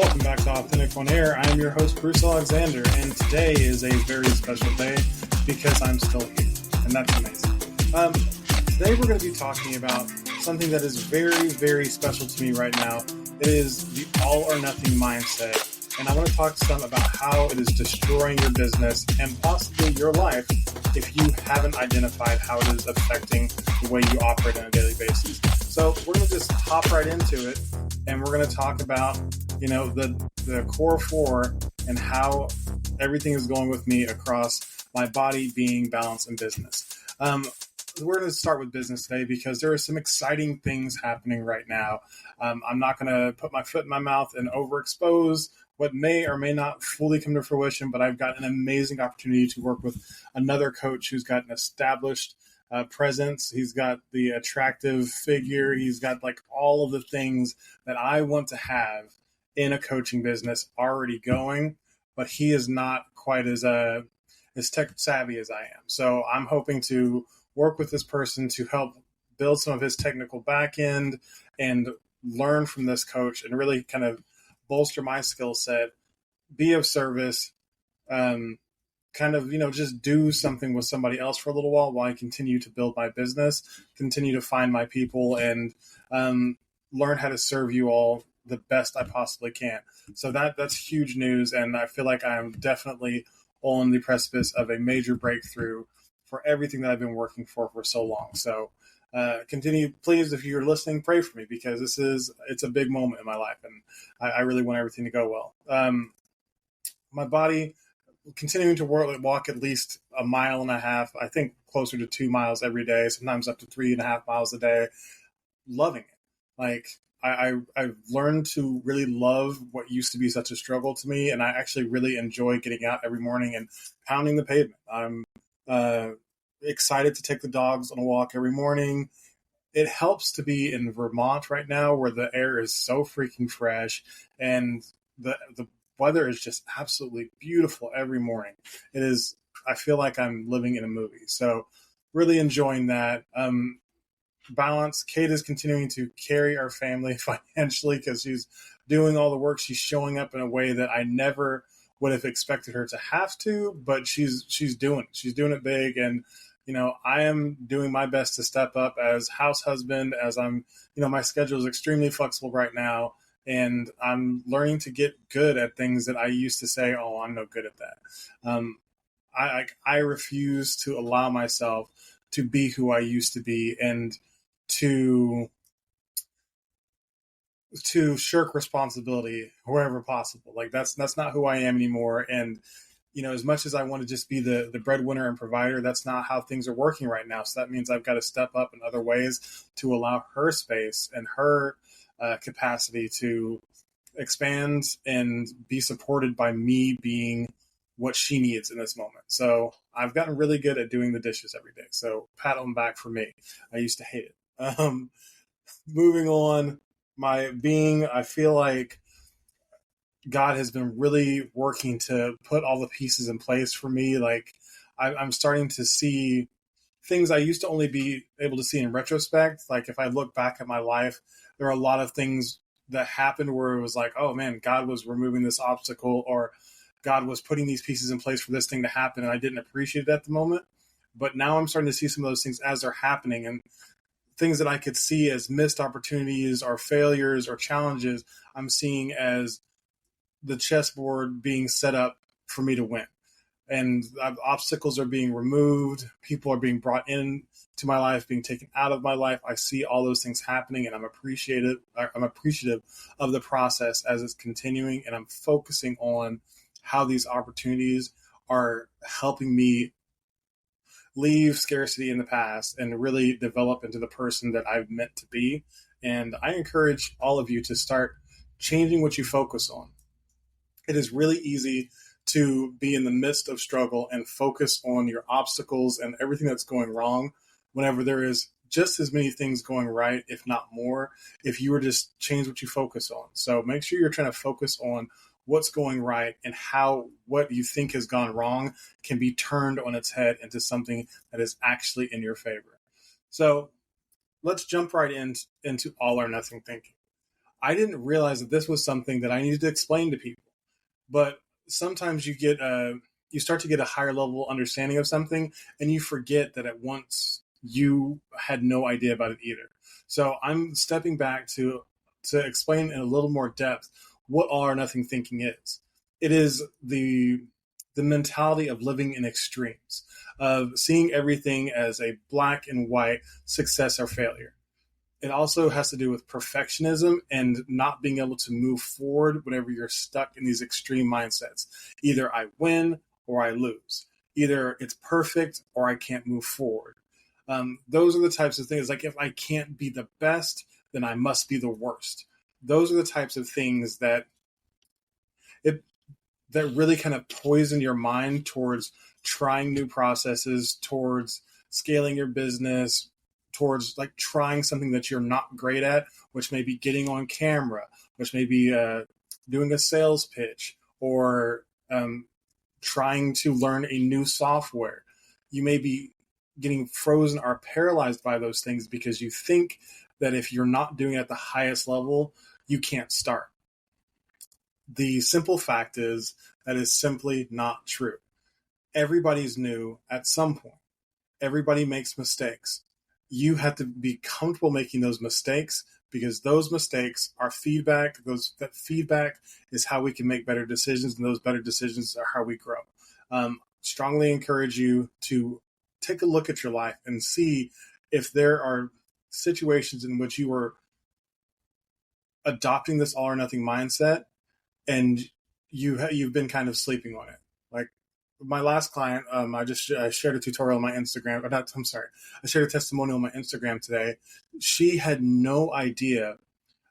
Welcome back to Authentic on Air. I'm your host, Bruce Alexander, and today is a very special day because I'm still here, and that's amazing. Today we're going to be talking about something that is very, very special to me right now. It is the all or nothing mindset, and I want to talk some about how it is destroying your business and possibly your life if you haven't identified how it is affecting the way you operate on a daily basis. So we're going to just hop right into it, and we're going to talk about the core four and how everything is going with me across my body, being, balance, and business. We're going to start with business today because there are some exciting things happening right now. I'm not going to put my foot in my mouth and overexpose what may or may not fully come to fruition, but I've got an amazing opportunity to work with another coach who's got an established presence. He's got the attractive figure. He's got like all of the things that I want to have in a coaching business already going, but he is not quite as tech savvy as I am. So I'm hoping to work with this person to help build some of his technical back end and learn from this coach and really kind of bolster my skill set, be of service, just do something with somebody else for a little while I continue to build my business, continue to find my people, and learn how to serve you all the best I possibly can. So that's huge news, and I feel like I'm definitely on the precipice of a major breakthrough for everything that I've been working for so long. So continue, please, if you're listening, pray for me because it's a big moment in my life, and I really want everything to go well. My body continuing to walk at least a mile and a half, I think closer to 2 miles every day, sometimes up to 3.5 miles a day, loving it. Like I've learned to really love what used to be such a struggle to me, and I actually really enjoy getting out every morning and pounding the pavement. I'm excited to take the dogs on a walk every morning. It helps to be in Vermont right now where the air is so freaking fresh and the weather is just absolutely beautiful every morning. It is, I feel like I'm living in a movie. So really enjoying that. Balance. Kate is continuing to carry our family financially because she's doing all the work. She's showing up in a way that I never would have expected her to have to, but she's doing it. She's doing it big. And, I am doing my best to step up as house husband, as I'm, my schedule is extremely flexible right now. And I'm learning to get good at things that I used to say, oh, I'm no good at that. I refuse to allow myself to be who I used to be and to shirk responsibility wherever possible. Like that's not who I am anymore. And, as much as I want to just be the breadwinner and provider, that's not how things are working right now. So that means I've got to step up in other ways to allow her space and her capacity to expand and be supported by me being what she needs in this moment. So I've gotten really good at doing the dishes every day. So pat on the back for me. I used to hate it. Moving on, my being, I feel like God has been really working to put all the pieces in place for me. Like I'm starting to see things I used to only be able to see in retrospect. Like if I look back at my life, there are a lot of things that happened where it was like, oh man, God was removing this obstacle, or God was putting these pieces in place for this thing to happen. And I didn't appreciate it at the moment. But now I'm starting to see some of those things as they're happening, and things that I could see as missed opportunities or failures or challenges, I'm seeing as the chessboard being set up for me to win. And obstacles are being removed. People are being brought in to my life, being taken out of my life. I see all those things happening, and I'm appreciative of the process as it's continuing. And I'm focusing on how these opportunities are helping me leave scarcity in the past and really develop into the person that I've meant to be. And I encourage all of you to start changing what you focus on. It is really easy to be in the midst of struggle and focus on your obstacles and everything that's going wrong whenever there is just as many things going right, if not more, if you were just change what you focus on. So make sure you're trying to focus on what's going right and how what you think has gone wrong can be turned on its head into something that is actually in your favor. So let's jump right into all or nothing thinking. I didn't realize that this was something that I needed to explain to people. But sometimes you start to get a higher level understanding of something, and you forget that at once you had no idea about it either. So I'm stepping back to explain in a little more depth what all or nothing thinking is. It is the mentality of living in extremes, of seeing everything as a black and white success or failure. It also has to do with perfectionism and not being able to move forward whenever you're stuck in these extreme mindsets. Either I win or I lose. Either it's perfect or I can't move forward. Those are the types of things, like if I can't be the best, then I must be the worst. Those are the types of things it that really kind of poison your mind towards trying new processes, towards scaling your business, towards like trying something that you're not great at, which may be getting on camera, which may be doing a sales pitch, or trying to learn a new software. You may be getting frozen or paralyzed by those things because you think that if you're not doing it at the highest level, you can't start. The simple fact is that is simply not true. Everybody's new at some point. Everybody makes mistakes. You have to be comfortable making those mistakes because those mistakes are feedback. That feedback is how we can make better decisions, and those better decisions are how we grow. Strongly encourage you to take a look at your life and see if there are situations in which you are adopting this all or nothing mindset and you've been kind of sleeping on it. Like my last client, I shared a tutorial on my Instagram. I shared a testimonial on my Instagram today. She had no idea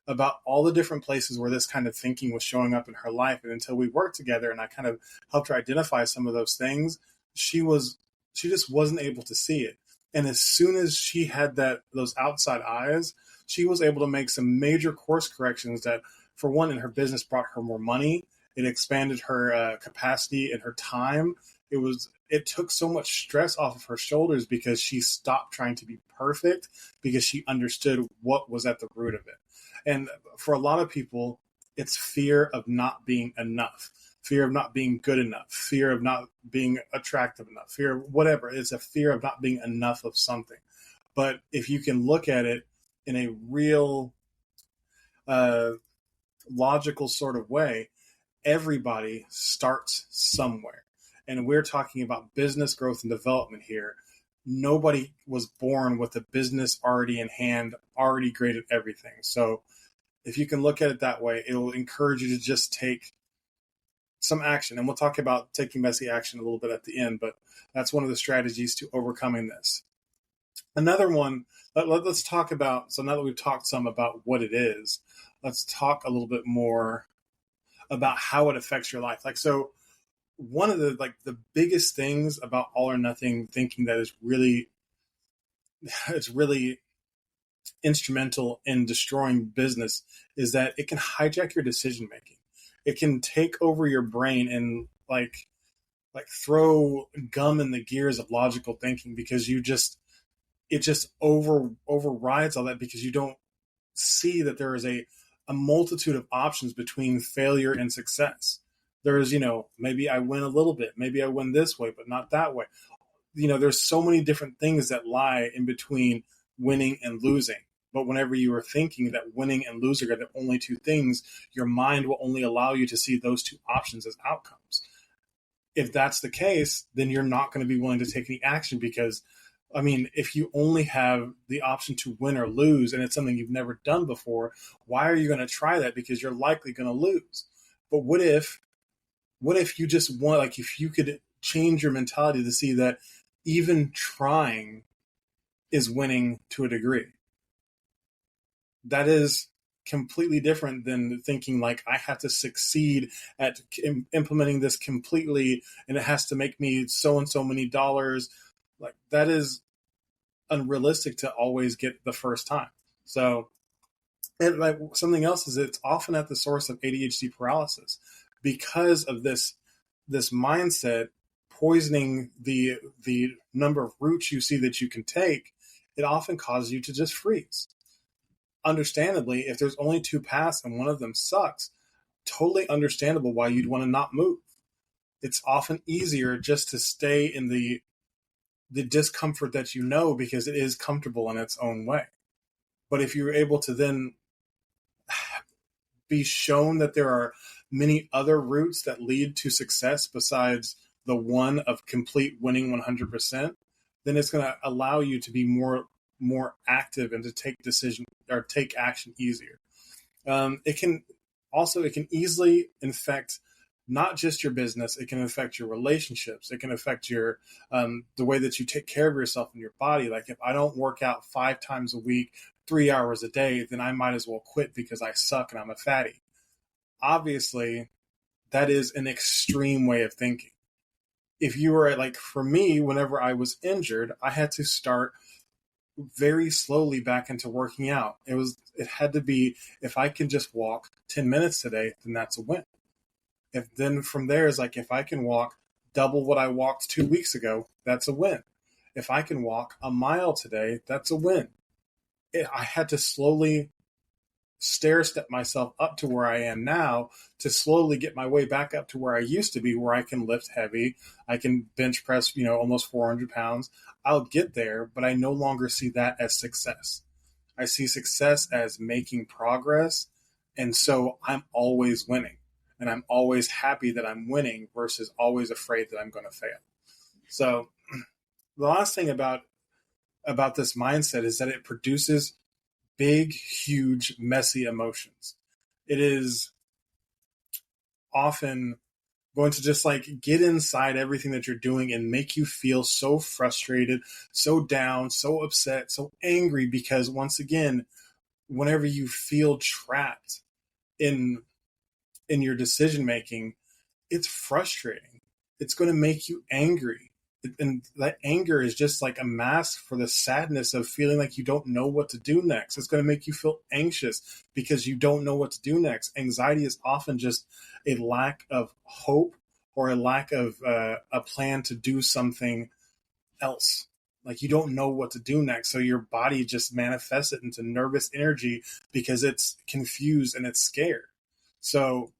about all the different places where this kind of thinking was showing up in her life, and until we worked together and I kind of helped her identify some of those things, she just wasn't able to see it. And as soon as she had those outside eyes, she was able to make some major course corrections that, for one, in her business brought her more money. It expanded her capacity and her time. It took so much stress off of her shoulders because she stopped trying to be perfect, because she understood what was at the root of it. And for a lot of people, it's fear of not being enough, fear of not being good enough, fear of not being attractive enough, fear of whatever. It's a fear of not being enough of something. But if you can look at it in a real logical sort of way, everybody starts somewhere. And we're talking about business growth and development here. Nobody was born with a business already in hand, already great at everything. So if you can look at it that way, it will encourage you to just take some action. And we'll talk about taking messy action a little bit at the end, but that's one of the strategies to overcoming this. Another one, let's talk about, so now that we've talked some about what it is, let's talk a little bit more about how it affects your life. Like, so one of the biggest things about all or nothing thinking that is really, it's really instrumental in destroying business is that it can hijack your decision making. It can take over your brain and like throw gum in the gears of logical thinking, because it just overrides all that, because you don't see that there is a multitude of options between failure and success. There is, maybe I win a little bit, maybe I win this way, but not that way. There's so many different things that lie in between winning and losing. But whenever you are thinking that winning and losing are the only two things, your mind will only allow you to see those two options as outcomes. If that's the case, then you're not going to be willing to take any action, because if you only have the option to win or lose, and it's something you've never done before, why are you going to try that? Because you're likely going to lose. But what if you just want, like, if you could change your mentality to see that even trying is winning to a degree? That is completely different than thinking like I have to succeed at implementing this completely and it has to make me so and so many dollars. Like, that is unrealistic to always get the first time. So, and like something else is, it's often at the source of ADHD paralysis because of this mindset poisoning the number of routes you see that you can take. It often causes you to just freeze. understandably, if there's only two paths and one of them sucks, totally understandable why you'd want to not move. It's often easier just to stay in the discomfort that you know, because it is comfortable in its own way. But if you're able to then be shown that there are many other routes that lead to success besides the one of complete winning 100%, then it's going to allow you to be more active and to take decision or take action easier. It can easily infect not just your business. It can affect your relationships. It can affect your the way that you take care of yourself and your body. Like, if I don't work out 5 times a week, 3 hours a day, then I might as well quit because I suck and I'm a fatty. Obviously, that is an extreme way of thinking. If you were like, for me, whenever I was injured, I had to start very slowly back into working out. It had to be, if I can just walk 10 minutes today, then that's a win. If then from there is like, if I can walk double what I walked 2 weeks ago, that's a win. If I can walk a mile today, that's a win. I had to slowly stair step myself up to where I am now to slowly get my way back up to where I used to be, where I can lift heavy. I can bench press, almost 400 pounds. I'll get there, but I no longer see that as success. I see success as making progress. And so I'm always winning, and I'm always happy that I'm winning versus always afraid that I'm going to fail. So the last thing about this mindset is that it produces big, huge, messy emotions. It is often going to just like get inside everything that you're doing and make you feel so frustrated, so down, so upset, so angry, because once again, whenever you feel trapped in your decision making, it's frustrating. It's going to make you angry. And that anger is just like a mask for the sadness of feeling like you don't know what to do next. It's going to make you feel anxious because you don't know what to do next. Anxiety is often just a lack of hope or a lack of a plan to do something else. Like, you don't know what to do next. So your body just manifests it into nervous energy because it's confused and it's scared. So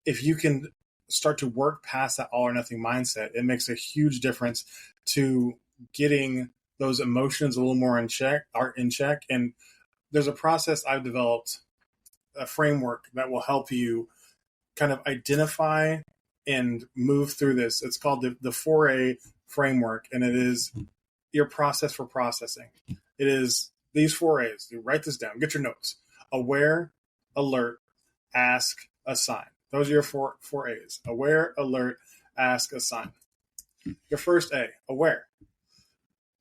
if you can start to work past that all or nothing mindset, it makes a huge difference to getting those emotions a little more in check. And there's a process I've developed, a framework that will help you kind of identify and move through this. It's called the 4A framework, and it is your process for processing. It is these 4As. You write this down, get your notes. Aware, alert, ask, assign. Those are your four A's. Aware, alert, ask, assign. Your first A, aware.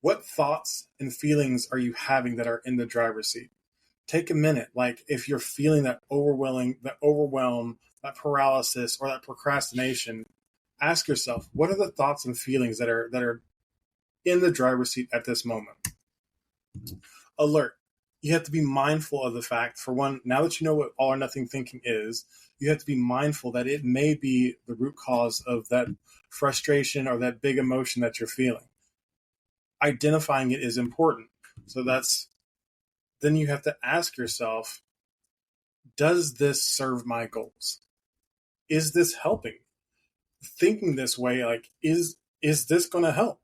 What thoughts and feelings are you having that are in the driver's seat? Take a minute. Like, if you're feeling that overwhelm, that paralysis, or that procrastination, ask yourself, what are the thoughts and feelings that are in the driver's seat at this moment? Alert. You have to be mindful of the fact, for one, now that you know what all or nothing thinking is, you have to be mindful that it may be the root cause of that frustration or that big emotion that you're feeling. Identifying it is important. So then you have to ask yourself, does this serve my goals? Is this helping? Thinking this way, like, is this going to help?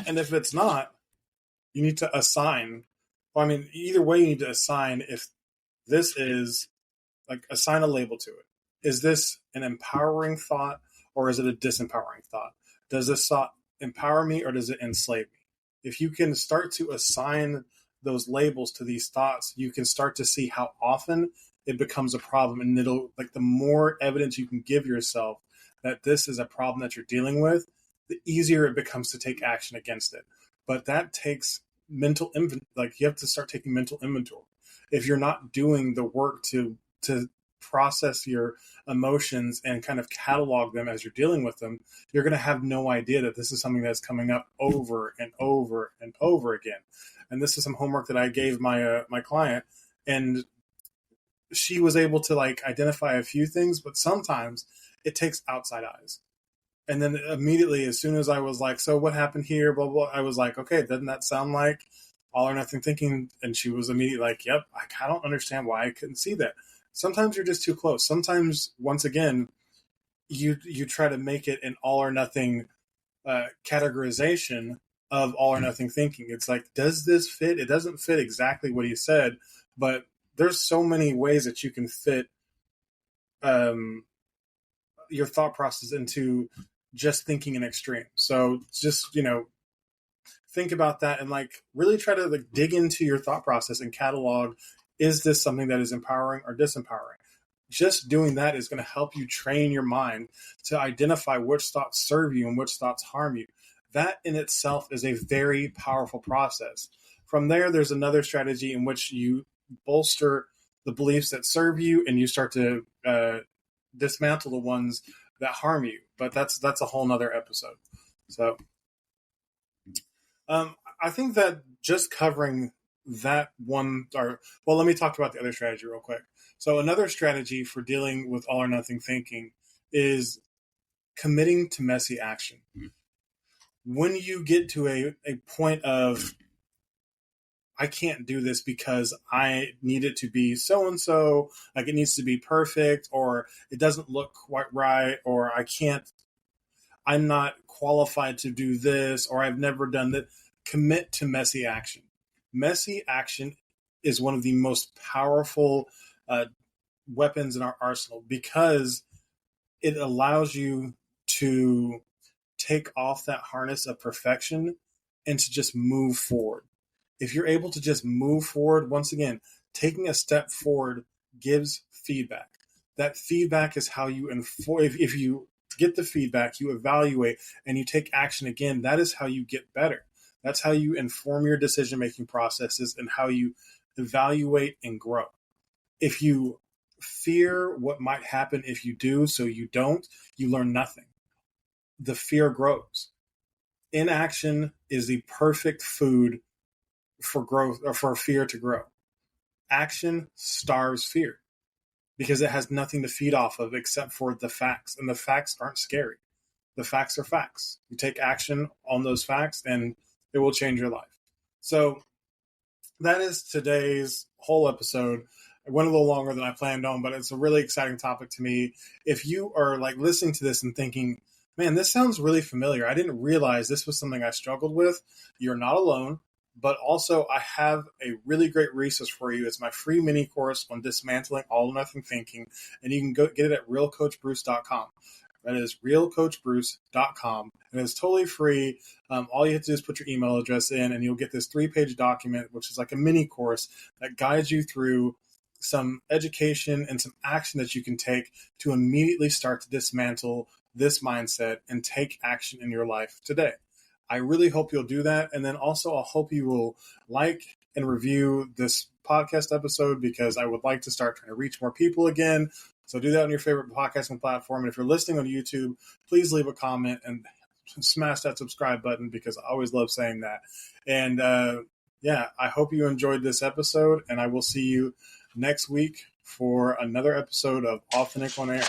And if it's not, you need to assign. Well, I mean, either way, you need to assign if this is, like, assign a label to it. Is this an empowering thought, or is it a disempowering thought? Does this thought empower me, or does it enslave me? If you can start to assign those labels to these thoughts, you can start to see how often it becomes a problem. And it'll, like, the more evidence you can give yourself that this is a problem that you're dealing with, the easier it becomes to take action against it. But that takes mental inventory. Like, you have to start taking mental inventory. If you're not doing the work to process your emotions and kind of catalog them as you're dealing with them, you're going to have no idea that this is something that's coming up over and over and over again. And this is some homework that I gave my client, and she was able to, like, identify a few things, but sometimes it takes outside eyes. And then immediately, as soon as I was like, so what happened here, blah, blah, I was like, okay, doesn't that sound like all or nothing thinking. And she was immediately like, yep, I don't understand why I couldn't see that. Sometimes you're just too close. Sometimes, once again, you try to make it an all or nothing categorization of all or nothing thinking. It's like, does this fit? It doesn't fit exactly what he said, but there's so many ways that you can fit your thought process into just thinking an extreme. So just, think about that and like really try to like dig into your thought process and catalog, is this something that is empowering or disempowering? Just doing that is going to help you train your mind to identify which thoughts serve you and which thoughts harm you. That in itself is a very powerful process. From there, there's another strategy in which you bolster the beliefs that serve you and you start to dismantle the ones that harm you. But that's a whole nother episode. So I think that just covering that one, let me talk about the other strategy real quick. So another strategy for dealing with all or nothing thinking is committing to messy action. When you get to a point of, I can't do this because I need it to be so-and-so, like it needs to be perfect, or it doesn't look quite right, or I'm not qualified to do this, or I've never done that. Commit to messy action. Messy action is one of the most powerful weapons in our arsenal because it allows you to take off that harness of perfection and to just move forward. If you're able to just move forward, once again, taking a step forward gives feedback. That feedback is how you inform. If you get the feedback, you evaluate, and you take action again, that is how you get better. That's how you inform your decision-making processes and how you evaluate and grow. If you fear what might happen if you do, so you don't, you learn nothing. The fear grows. Inaction is the perfect food for growth, or for fear to grow. Action starves fear because it has nothing to feed off of except for the facts, and the facts aren't scary. The facts are facts. You take action on those facts and it will change your life. So that is today's whole episode. It went a little longer than I planned on, but it's a really exciting topic to me. If you are like listening to this and thinking, man, this sounds really familiar, I didn't realize this was something I struggled with, you're not alone. But also, I have a really great resource for you. It's my free mini course on dismantling all or nothing thinking, and you can go get it at realcoachbruce.com. That is realcoachbruce.com, and it's totally free. All you have to do is put your email address in, and you'll get this 3-page document, which is like a mini course that guides you through some education and some action that you can take to immediately start to dismantle this mindset and take action in your life today. I really hope you'll do that. And then also, I hope you will like and review this podcast episode because I would like to start trying to reach more people again. So do that on your favorite podcasting platform. And if you're listening on YouTube, please leave a comment and smash that subscribe button because I always love saying that. And I hope you enjoyed this episode, and I will see you next week for another episode of Authentic on Air.